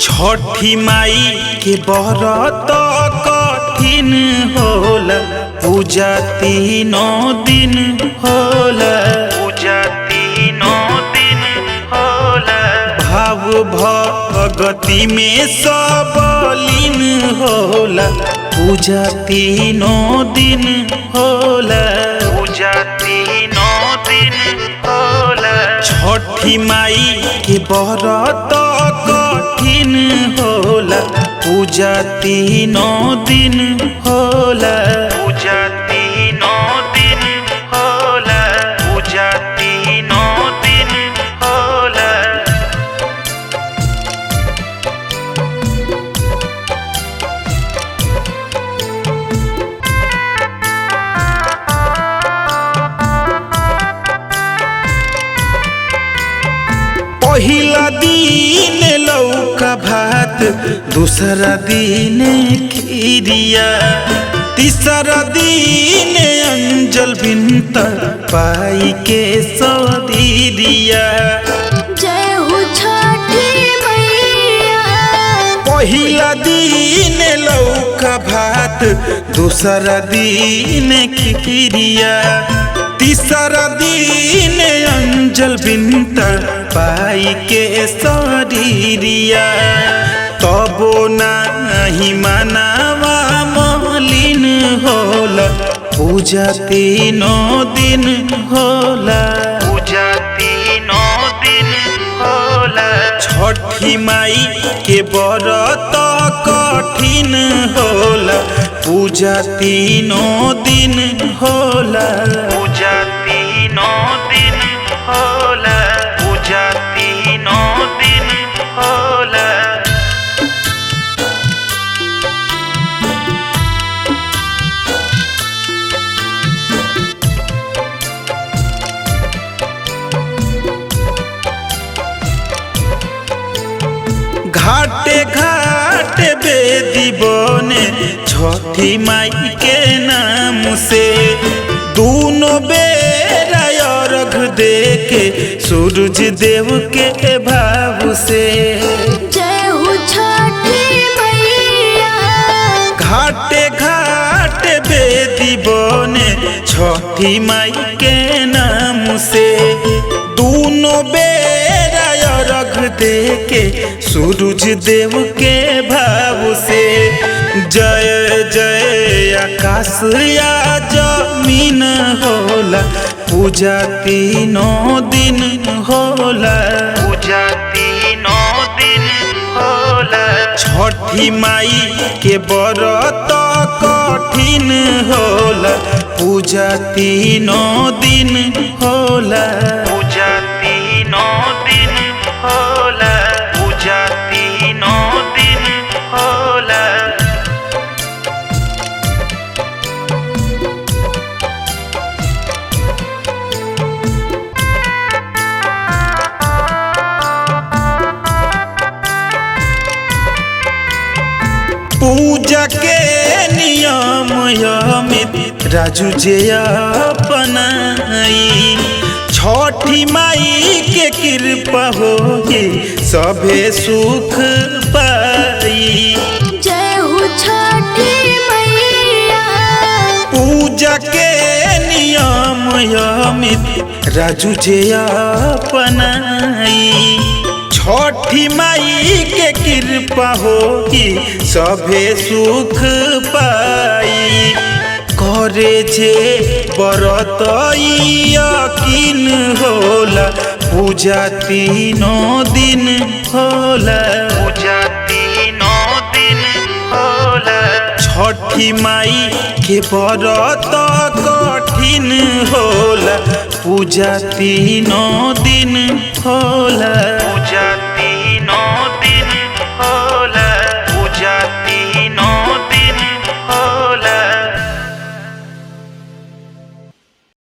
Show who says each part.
Speaker 1: छठी माई के व्रत कठिन होला, पूजा तीनों दिन होला, पूजा तीनों दिन होला। भाव भगति में सब लीन होला, पूजा तीनों दिन होला, पूजा तीनों दिन होला। छठी माई के व्रत कठिन होला, पूजा तीनों दिन होला, पूजा तीनों दिन होला, पूजा तीनों दिन होला। पहिला दिन लौका भात, दूसरा दिन खीरिया, तीसरा दिन अंजल बिनता पाई के सदीरिया।
Speaker 2: जय हो छठी मैया।
Speaker 1: पहिला दिन लौका भात, दूसरा दिन खीरिया, तीसरा दिन अंजल बिनता पाई के सदीरिया। तबो नाही मनावा मलिन होला, पूजा तीनों दिन होला, पूजा तीनों दिन होला। छठी माई के व्रत कठिन होला, पूजा तीनों दिन होला, पूजा तीनों दिन होला, पूजा तीनों दिन होला। घाटे घाटे बेदी बने छठी माई के नाम से, दोनों बेरा अर्घ दे के सूरज देव के भाव से।
Speaker 2: जय हो छठी मैया।
Speaker 1: घाटे घाटे बेदी बने छठी माई के नाम से, दोनों बेरा अर्घ दे के सूरज देव के भाव से। जय जय आकाश या जमीन होला, पूजा तीनों दिन होला, पूजा तीनों दिन होला। छठी माई के व्रत कठिन होला, पूजा तीनों दिन होला, पूजा तीनों दिन होला, पूजा तीनों दिन होला। पूजा के नियम अमित राजू जे अपनाई, छठी माई के कृपा होगी सभे सुख पाई।
Speaker 2: जय हो छठी मैया।
Speaker 1: पूजा के नियम अमित राजू जे अपनाई, छठी माई के कृपा होगी सभे सुख पाई। करे जे व्रत यकीन होला, पूजा तीनों दिन होला, पूजा तीनों दिन होला। छठी माई के व्रत कठिन होला, पूजा तीनों दिन होला, पूजा तीनों दिन होला।